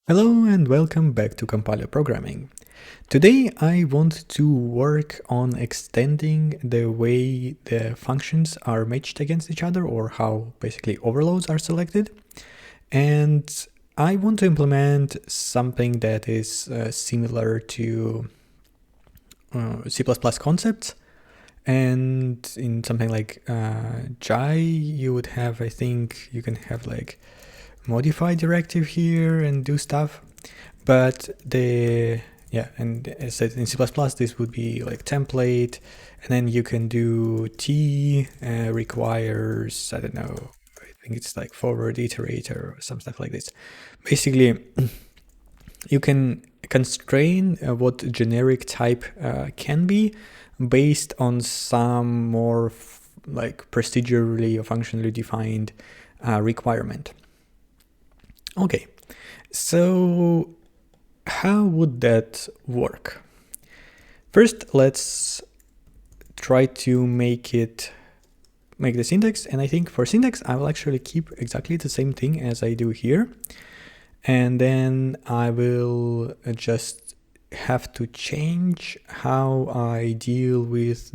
Hello and welcome back to compiler programming. Today I want to work on extending the way the functions are matched against each other, or how basically overloads are selected. And I want to implement something that is similar to C++ concepts. And in something like Jai, you would have, I think you can have like modify directive here and do stuff. But and as said in C++, this would be like template, and then you can do T requires, I don't know, I think it's like forward iterator or some stuff like this. Basically, you can constrain what generic type can be based on some more like procedurally or functionally defined requirement. Okay, so how would that work? First, let's try to make the syntax, and I think for syntax I will actually keep exactly the same thing as I do here, and then I will just have to change how I deal with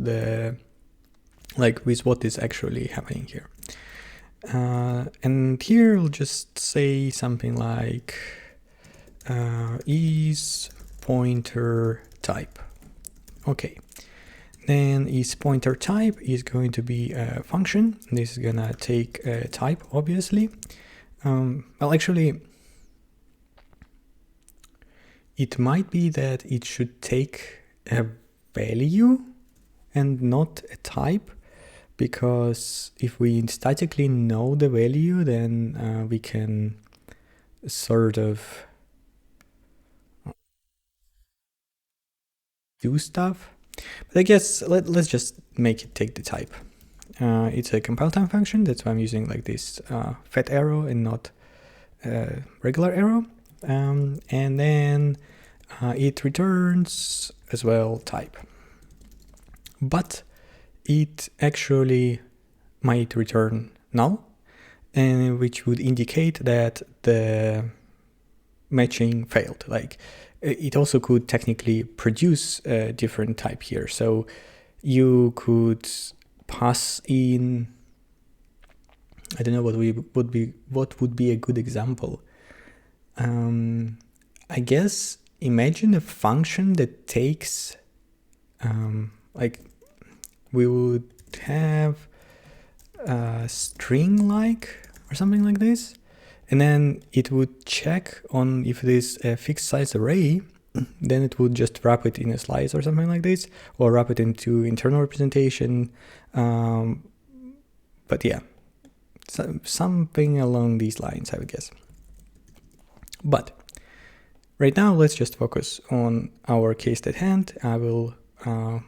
with what is actually happening here. And here I'll just say something like is pointer type. Okay, then is pointer type is going to be a function. This is gonna take a type, obviously. Well, actually, it might be that it should take a value and not a type, because if we statically know the value, then we can sort of do stuff. But I guess let's just make it take the type. It's a compile time function, that's why I'm using like this fat arrow and not regular arrow. And then it returns as well type. But it actually might return null, and which would indicate that the matching failed. Like, it also could technically produce a different type here. So you could pass in, I don't know what would be a good example. I guess imagine a function that takes like we would have a string like or something like this, and then it would check on if it is a fixed size array, then it would just wrap it in a slice or something like this, or wrap it into internal representation. But yeah, something along these lines, I would guess. But right now, let's just focus on our case at hand. I will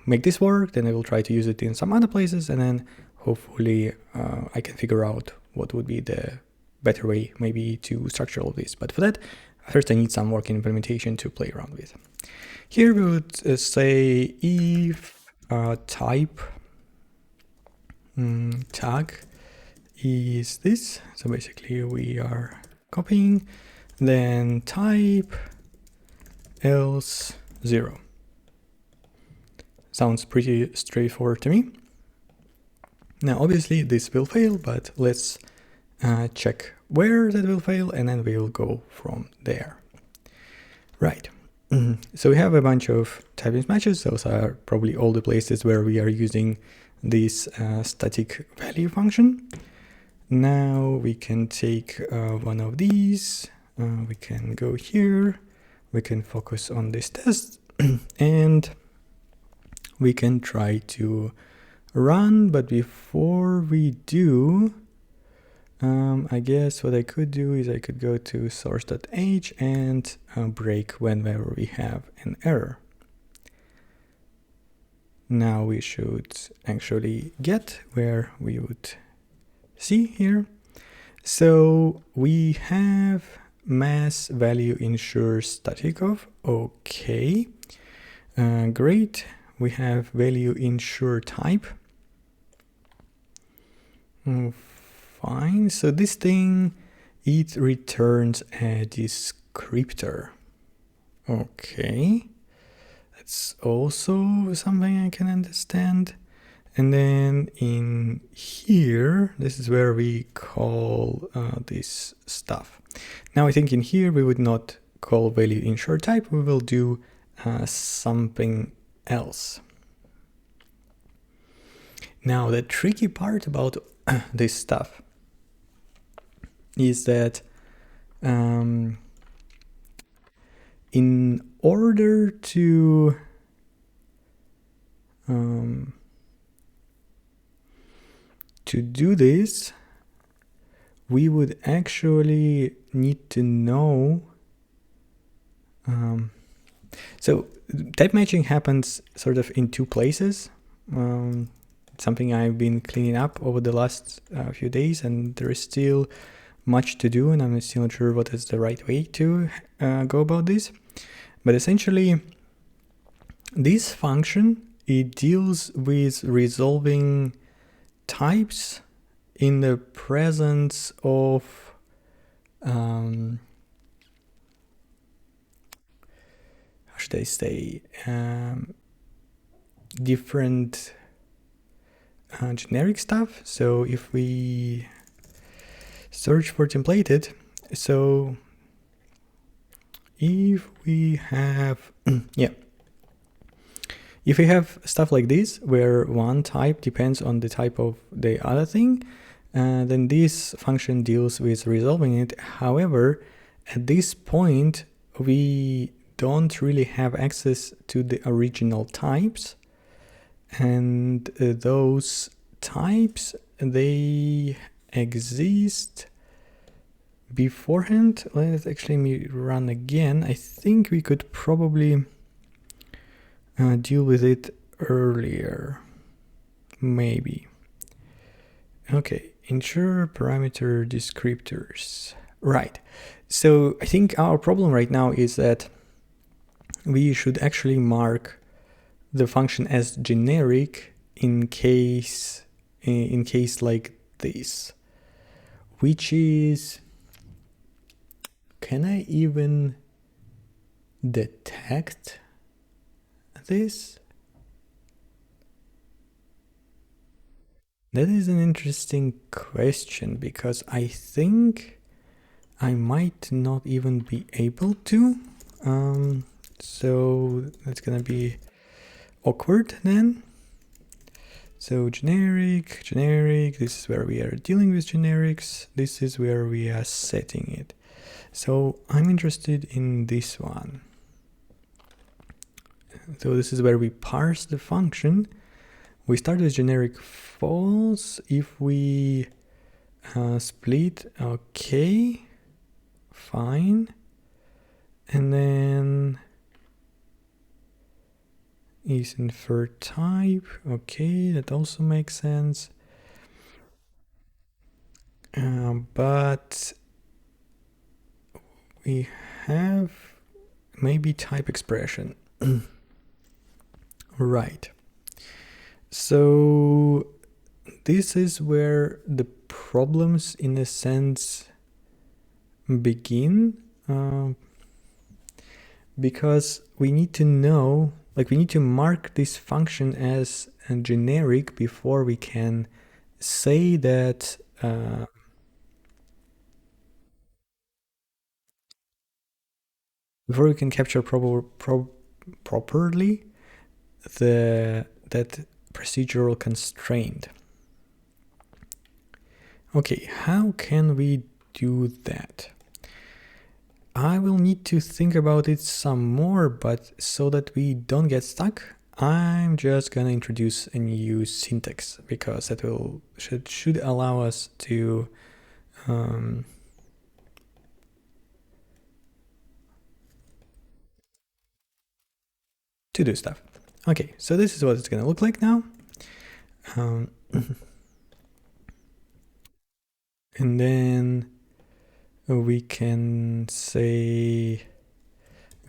make this work, then I will try to use it in some other places, and then hopefully I can figure out what would be the better way maybe to structure all of this. But for that, first I need some working implementation to play around with. Here we would say if type tag is this, so basically we are copying, then type else 0. Sounds pretty straightforward to me. Now obviously this will fail, but let's check where that will fail, and then we will go from there. Right. So we have a bunch of type mismatches. Those are probably all the places where we are using this static value function. Now we can take one of these. We can go here. We can focus on this test and we can try to run. But before we do, I guess what I could do is I could go to source.h and break whenever we have an error. Now we should actually get where we would see here. So we have mass value ensures static of. Okay, great. We have value ensure type. Fine. So this thing, it returns a descriptor. Okay, that's also something I can understand. And then in here, this is where we call this stuff. Now I think in here we would not call value insert type, we will do something else. Now the tricky part about this stuff is that in order to do this, we would actually need to know. So type matching happens sort of in two places. Something I've been cleaning up over the last few days, and there is still much to do, and I'm still not sure what is the right way to go about this. But essentially, this function, it deals with resolving types in the presence of how should I say, different generic stuff. So if we search for templated, so if we have if we have stuff like this where one type depends on the type of the other thing, then this function deals with resolving it. However, at this point we don't really have access to the original types, and those types, they exist beforehand. Let's actually run again. I think we could probably deal with it earlier, maybe. Okay, ensure parameter descriptors. Right. So I think our problem right now is that we should actually mark the function as generic in case like this, which is, can I even detect this? That is an interesting question, because I think I might not even be able to. So that's gonna be awkward then. So generic, this is where we are dealing with generics. This is where we are setting it. So I'm interested in this one. So this is where we parse the function. We start with generic false. If we split, okay, fine. And then is inferred type. Okay, that also makes sense. But we have maybe type expression. Right. So this is where the problems, in a sense, begin, because we need to know, like, we need to mark this function as a generic before we can say that before we can capture properly that procedural constraint. Okay, how can we do that? I will need to think about it some more, but so that we don't get stuck, I'm just gonna introduce a new syntax, because that should allow us to do stuff. Okay, so this is what it's gonna look like now. And then we can say,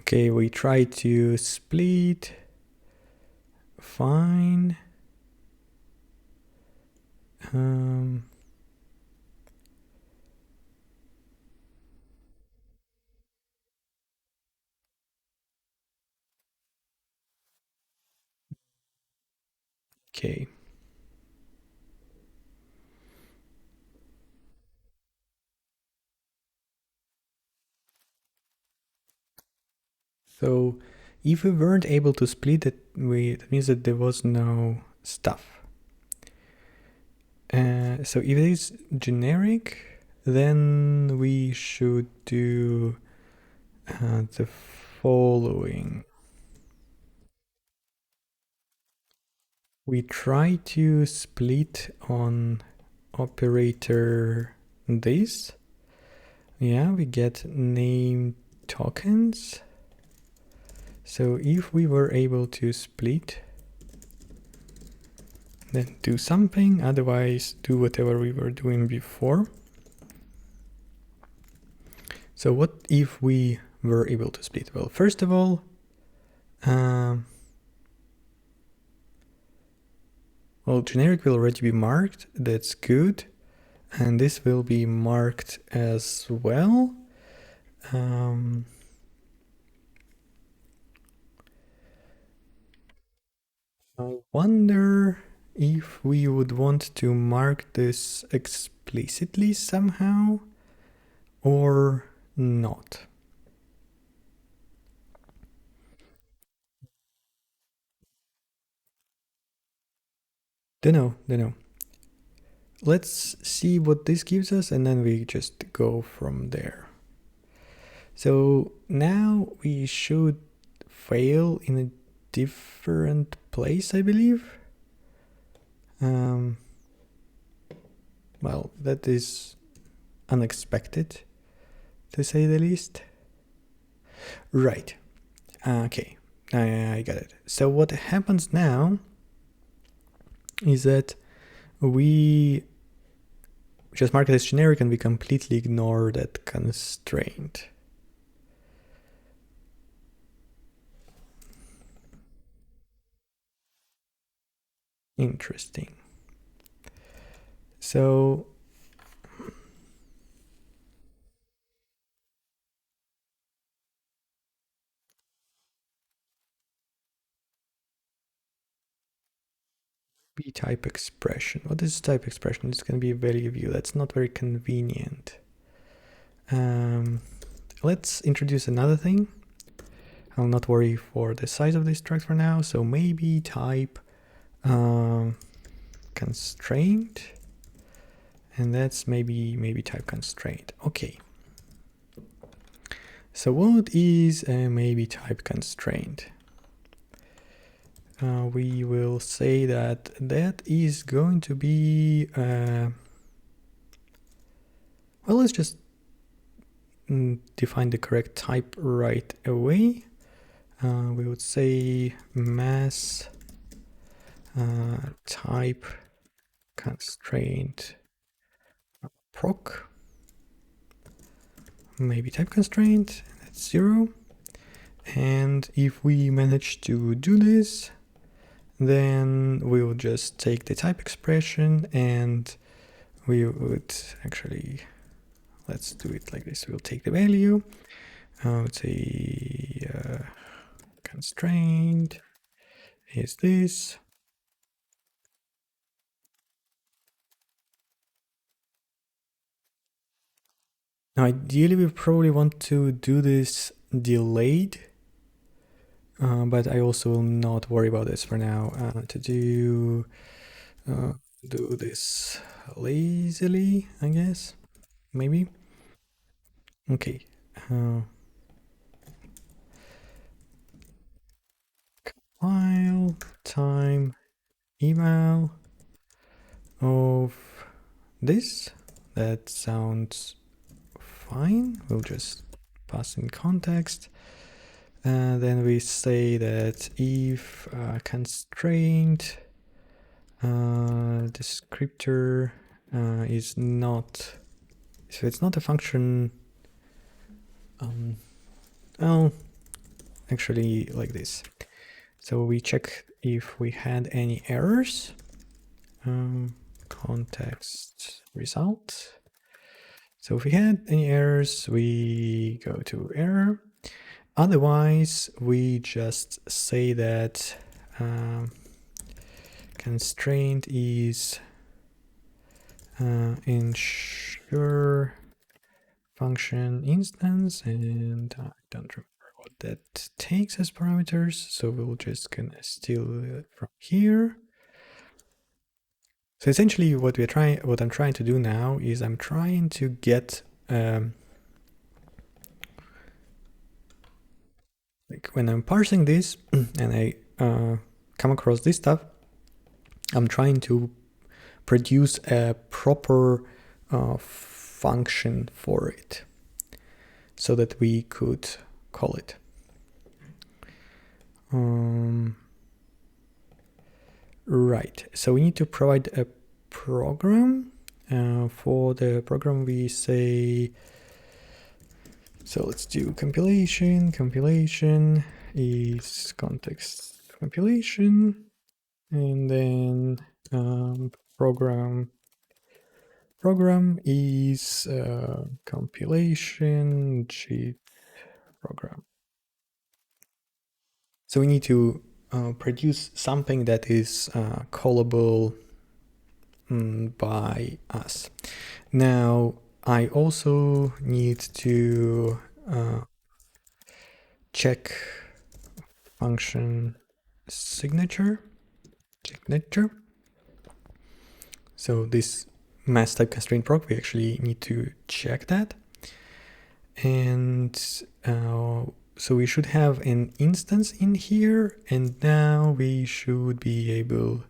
okay, we try to split, fine. Okay. So if we weren't able to split it, that means that there was no stuff. So if it is generic, then we should do the following. We try to split on operator this. Yeah, we get name tokens. So if we were able to split, then do something, otherwise do whatever we were doing before. So what if we were able to split? Well, first of all, well, generic will already be marked, that's good. And this will be marked as well. I wonder if we would want to mark this explicitly somehow or not. Don't know. Let's see what this gives us and then we just go from there. So now we should fail in a different place, I believe. Well, that is unexpected, to say the least. Right. Okay. I got it. So what happens now is that we just mark it as generic and we completely ignore that constraint. Interesting. So type expression. What is type expression? It's going to be a value view. That's not very convenient. Let's introduce another thing. I'll not worry for the size of this struct for now. So maybe type constraint, and that's maybe type constraint. Okay. So what is a maybe type constraint? We will say that is going to be well, let's just define the correct type right away. We would say mass type constraint proc, maybe type constraint, that's 0. And if we manage to do this, then we will just take the type expression and we would actually, let's do it like this. We'll take the value, I would say constraint is this. Now, ideally, we probably want to do this delayed, but I also will not worry about this for now. To do this lazily, I guess, maybe. Okay. File time email of this. That sounds fine. We'll just pass in context. Then we say that if constraint descriptor is not, so it's not a function, well, actually like this. So we check if we had any errors. Context result. So if we had any errors, we go to error. Otherwise, we just say that constraint is ensure function instance, and I don't remember what that takes as parameters, so we'll just gonna steal it from here. So essentially what I'm trying to do now is I'm trying to get like when I'm parsing this and I come across this stuff, I'm trying to produce a proper function for it so that we could call it. Right, so we need to provide a program. For the program we say, so let's do compilation. Compilation is context compilation, and then program is compilation G program. So we need to produce something that is callable by us. Now I also need to check function signature. So this mass type constraint proc, we actually need to check that. And so we should have an instance in here, and now we should be able,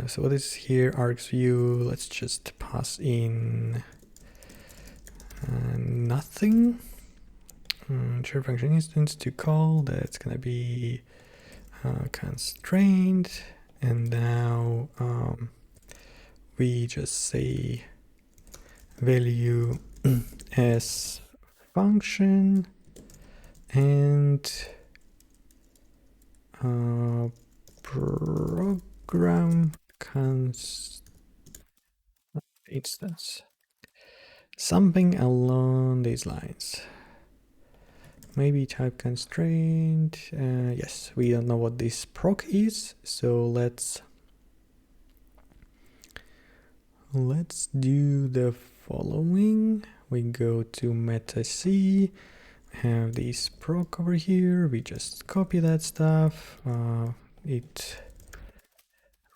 so what is here, args view, let's just pass in nothing. Share function instance to call, that's gonna be constraint, and now we just say value as function and program const instance, something along these lines. Maybe type constraint. Yes, we don't know what this proc is, so let's do the following. We go to meta C, have this proc over here, we just copy that stuff. It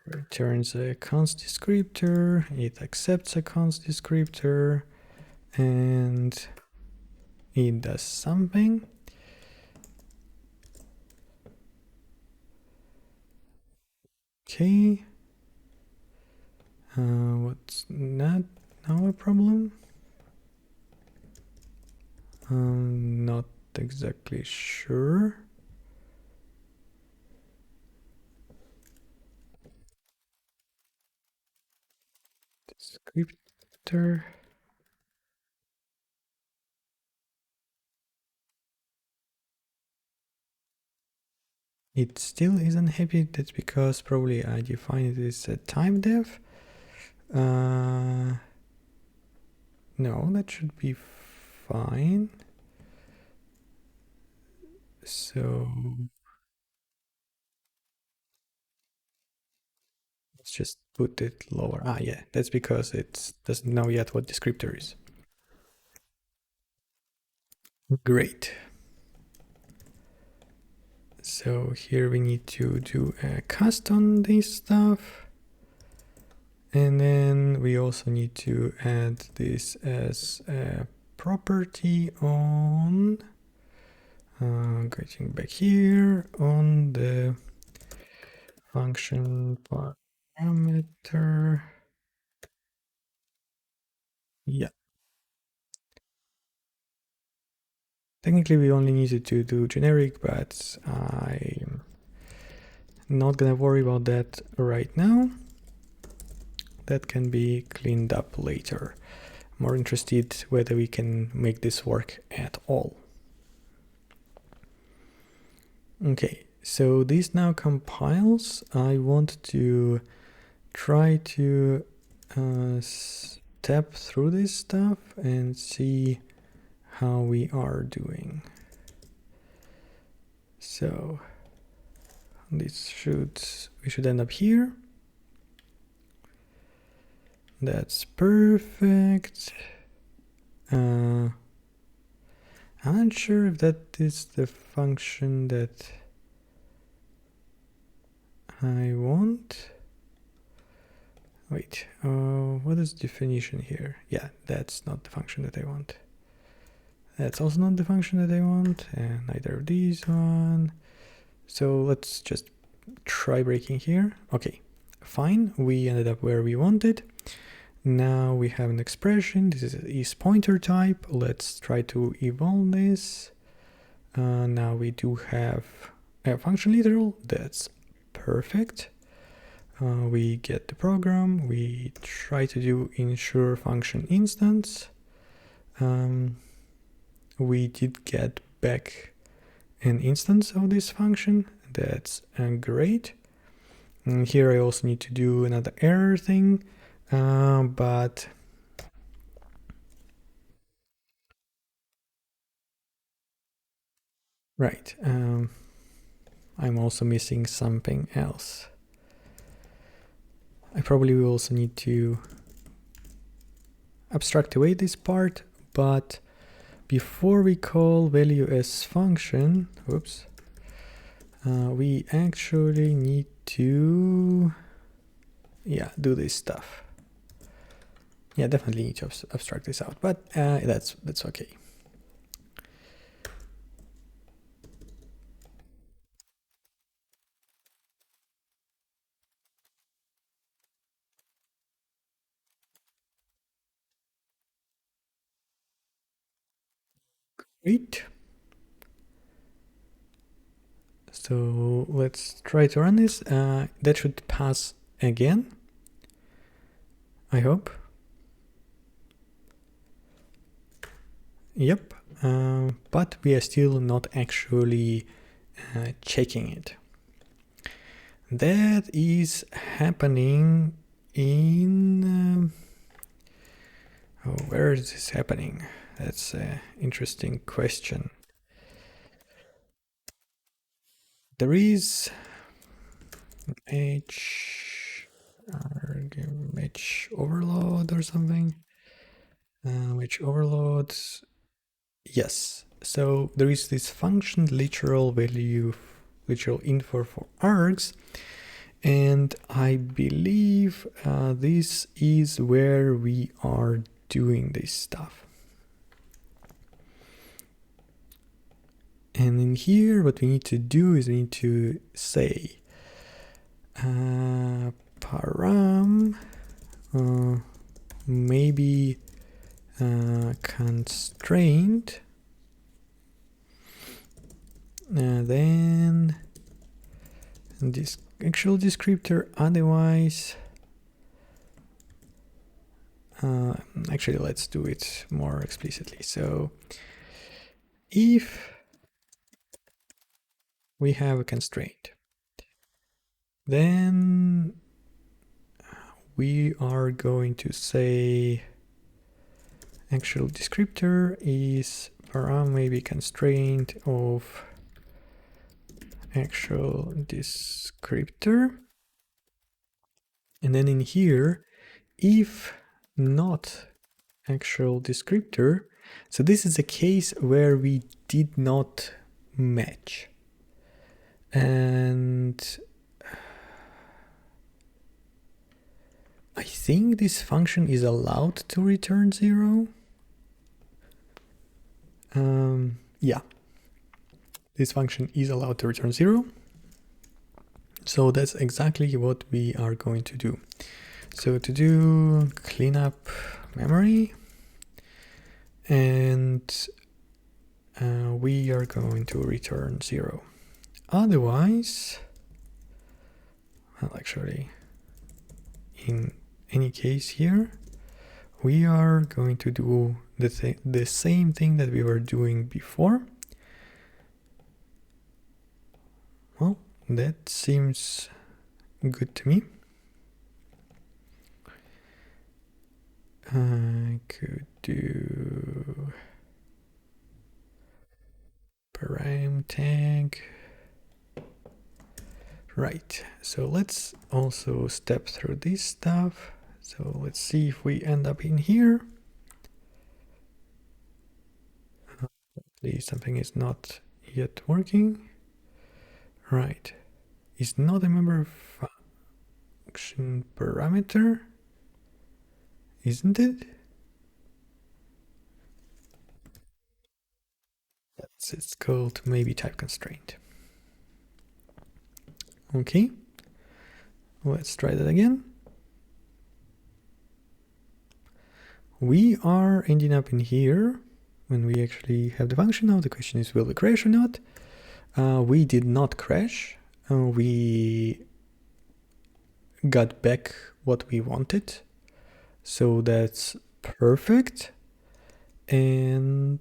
returns a const descriptor, it accepts a const descriptor, and it does something. Okay. What's not now a problem? Not exactly sure. Descriptor. It still isn't happy. That's because probably I defined it as a time def. No, that should be fine. So let's just put it lower. Yeah, that's because it doesn't know yet what descriptor is. Great. So here we need to do a cast on this stuff. And then we also need to add this as a property on, getting back here, on the function parameter. Yeah. Technically we only needed to do generic, but I'm not gonna worry about that right now. That can be cleaned up later. More interested whether we can make this work at all. Okay, so this now compiles. I want to try to step through this stuff and see how we are doing. So we should end up here. That's perfect. I'm not sure if that is the function that I want. Wait, what is the definition here? Yeah, that's not the function that I want. That's also not the function that I want, and neither of these one. So let's just try breaking here. Okay, fine, we ended up where we wanted. Now we have an expression. This is pointer type. Let's try to evolve this. Now we do have a function literal. That's perfect. We get the program. We try to do ensure function instance. We did get back an instance of this function. That's great. And here I also need to do another error thing, but right. I'm also missing something else. I probably will also need to abstract away this part, but before we call value as function, whoops, we actually need to, do this stuff. Yeah, definitely need to abstract this out, but that's okay. Great. So let's try to run this. That should pass again, I hope. Yep, but we are still not actually checking it. That is happening in... where is this happening? That's an interesting question. There is H overload or something. Which overloads? Yes. So there is this function literal value, literal info for args, and I believe this is where we are doing this stuff. And in here, what we need to do is we need to say param maybe constraint, then this actual descriptor, otherwise actually let's do it more explicitly. So if we have a constraint, then we are going to say actual descriptor is param maybe constraint of actual descriptor, and then in here, if not actual descriptor, so this is a case where we did not match, and I think this function is allowed to return 0. Yeah, this function is allowed to return 0. So that's exactly what we are going to do. So to do cleanup memory, and we are going to return 0. Otherwise, well, actually, in any case here, we are going to do the same thing that we were doing before. Well, that seems good to me. I could do param tag. Right, so let's also step through this stuff. So let's see if we end up in here. Please, something is not yet working. Right. Is not a member function parameter, isn't it? It's called maybe type constraint. Okay. Let's try that again. We are ending up in here when we actually have the function now. The question is, will we crash or not? We did not crash. We got back what we wanted. So that's perfect. And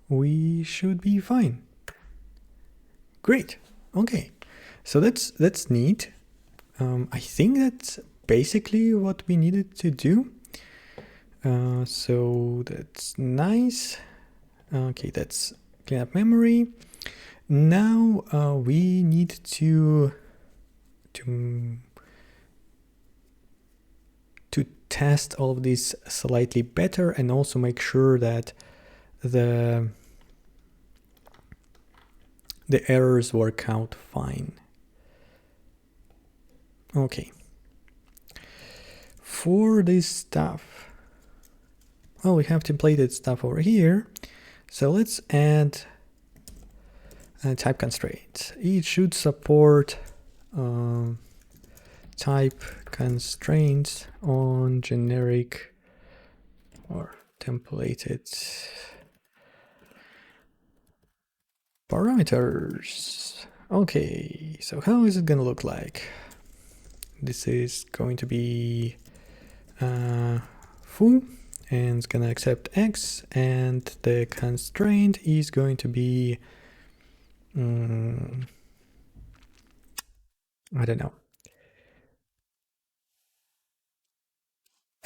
we should be fine. Great. Okay. So that's neat. I think that's basically what we needed to do. So that's nice. Okay, that's clean up memory. Now we need to test all of this slightly better and also make sure that the errors work out fine. Okay. For this stuff, well, we have templated stuff over here. So let's add a type constraint. It should support type constraints on generic or templated parameters. Okay, so how is it gonna look like? This is going to be foo, and it's gonna accept x, and the constraint is going to be I don't know.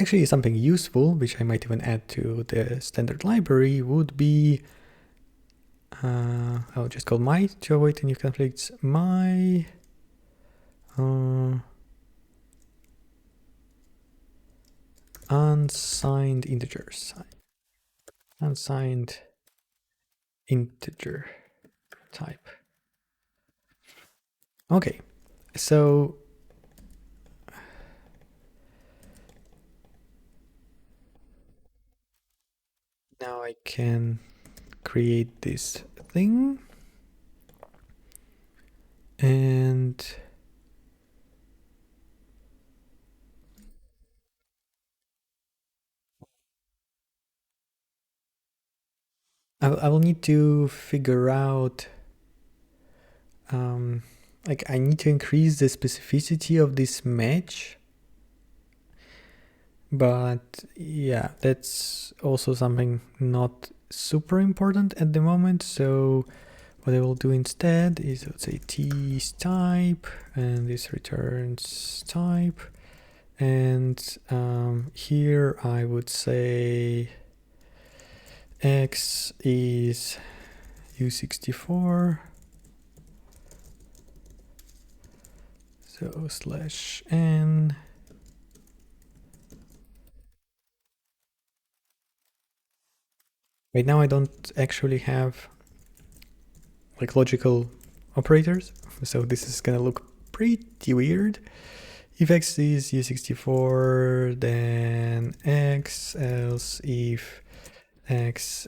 Actually, something useful, which I might even add to the standard library, would be I'll just call my to avoid any conflicts. My unsigned integers. Unsigned integer type. Okay, so now I can create this thing, and I will need to figure out like I need to increase the specificity of this match, but yeah, that's also something not super important at the moment. So what I will do instead is, let's say, t is type, and this returns type, and here I would say x is u64, so /n. Right now I don't actually have like logical operators, so this is gonna look pretty weird. If x is u64, then x, else if x,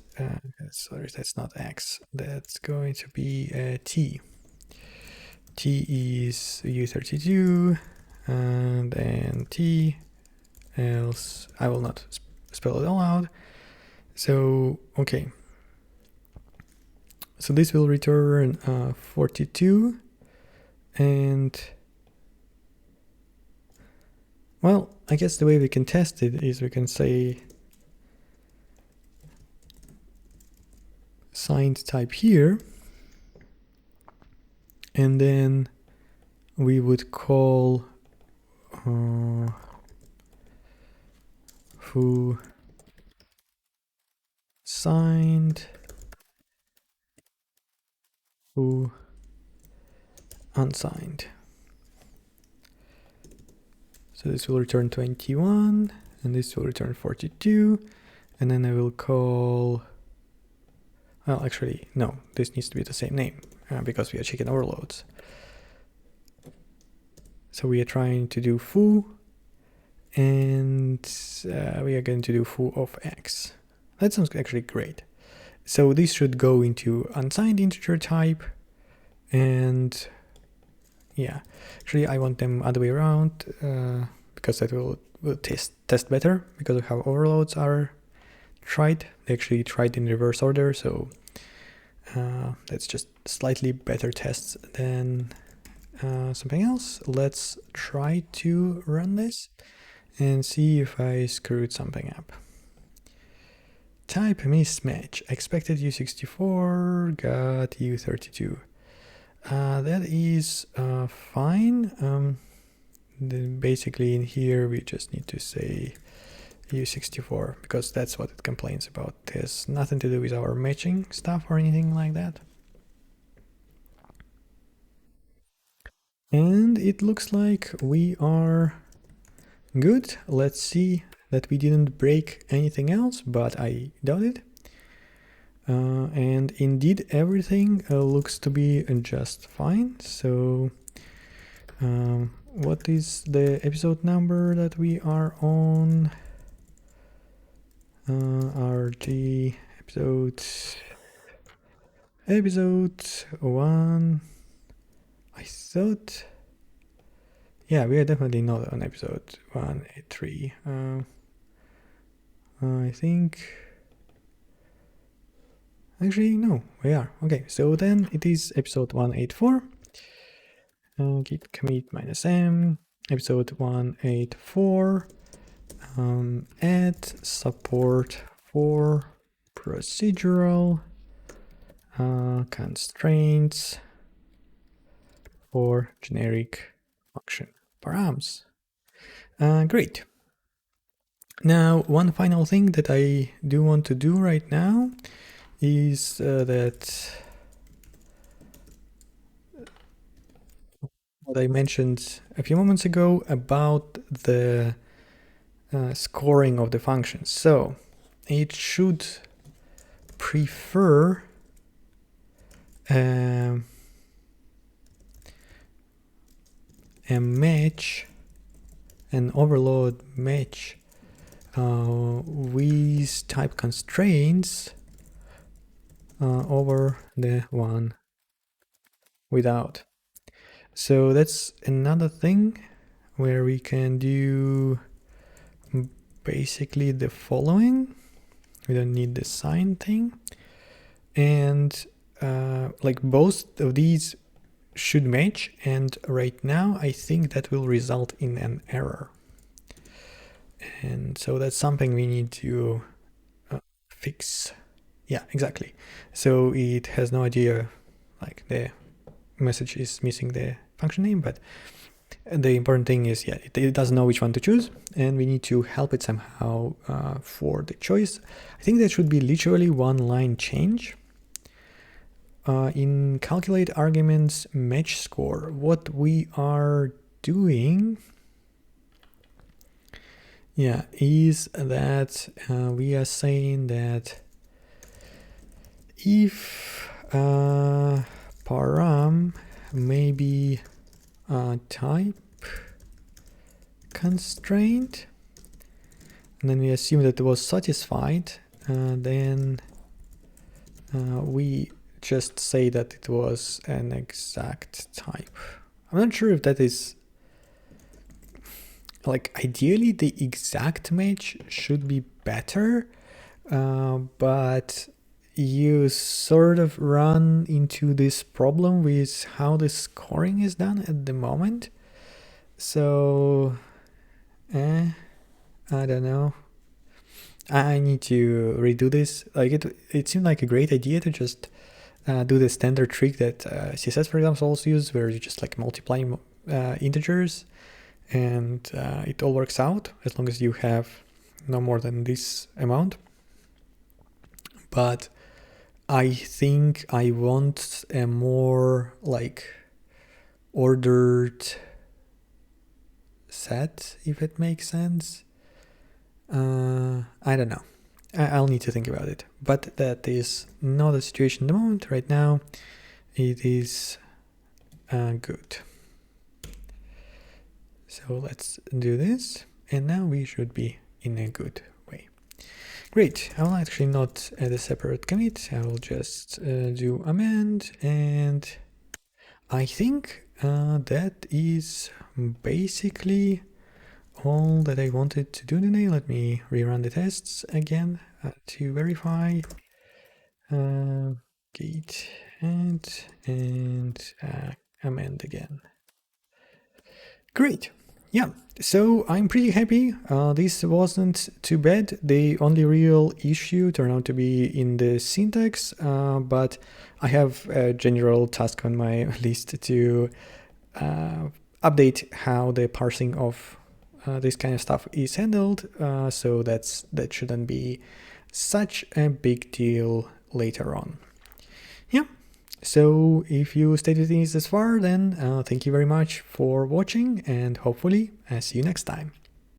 sorry, that's not x, that's going to be t. T is u32, and then t, else, I will not spell it all out. So, okay. So this will return 42, and well, I guess the way we can test it is we can say signed type here, and then we would call foo signed, foo unsigned. So this will return 21, and this will return 42, and then I will call, well, actually, no, this needs to be the same name because we are checking overloads. So we are trying to do foo, and we are going to do foo of x. That sounds actually great. So this should go into unsigned integer type, and yeah, actually I want them other way around because that will test better because of how overloads are tried. They actually tried in reverse order, so that's just slightly better tests than something else. Let's try to run this and see if I screwed something up. Type mismatch, expected U64, got U32. That is fine. Basically in here we just need to say U64 because that's what it complains about. It has nothing to do with our matching stuff or anything like that. And it looks like we are good. Let's see that we didn't break anything else, but I doubt it. And indeed everything looks to be just fine. So what is the episode number that we are on? RG episode 1. I thought, yeah, we are definitely not on episode 183. I think, actually no, we are. Okay, so then it is episode 184. Git commit -m, episode 184. Add support for procedural constraints for generic function params. Great. Now, one final thing that I do want to do right now is that what I mentioned a few moments ago about the scoring of the functions. So it should prefer a match, an overload match with type constraints over the one without. So that's another thing where we can do basically the following. We don't need the sign thing, and like both of these should match, and right now I think that will result in an error, and so that's something we need to fix. Yeah, exactly. So it has no idea, like the message is missing the function name, but the important thing is, yeah, it doesn't know which one to choose, and we need to help it somehow for the choice. I think that should be literally one line change. In calculate arguments match score, what we are doing, yeah, is that we are saying that if param may be type constraint, and then we assume that it was satisfied, then we just say that it was an exact type. I'm not sure if that is, like, ideally the exact match should be better, but you sort of run into this problem with how the scoring is done at the moment. So I don't know, I need to redo this. Like it seemed like a great idea to just do the standard trick that CSS, for example, also use, where you just like multiply integers, and it all works out as long as you have no more than this amount. But I think I want a more like ordered set, if it makes sense. I don't know. I'll need to think about it. But that is not the situation at the moment. Right now, it is good. So let's do this. And now we should be in a good way. Great. I will actually not add a separate commit. I will just do amend. And I think that is basically all that I wanted to do today. Let me rerun the tests again to verify. Git and amend again. Great. Yeah, so I'm pretty happy. This wasn't too bad. The only real issue turned out to be in the syntax, but I have a general task on my list to update how the parsing of this kind of stuff is handled. So that shouldn't be such a big deal later on. Yeah. So if you stayed with me this far, then thank you very much for watching, and hopefully I'll see you next time.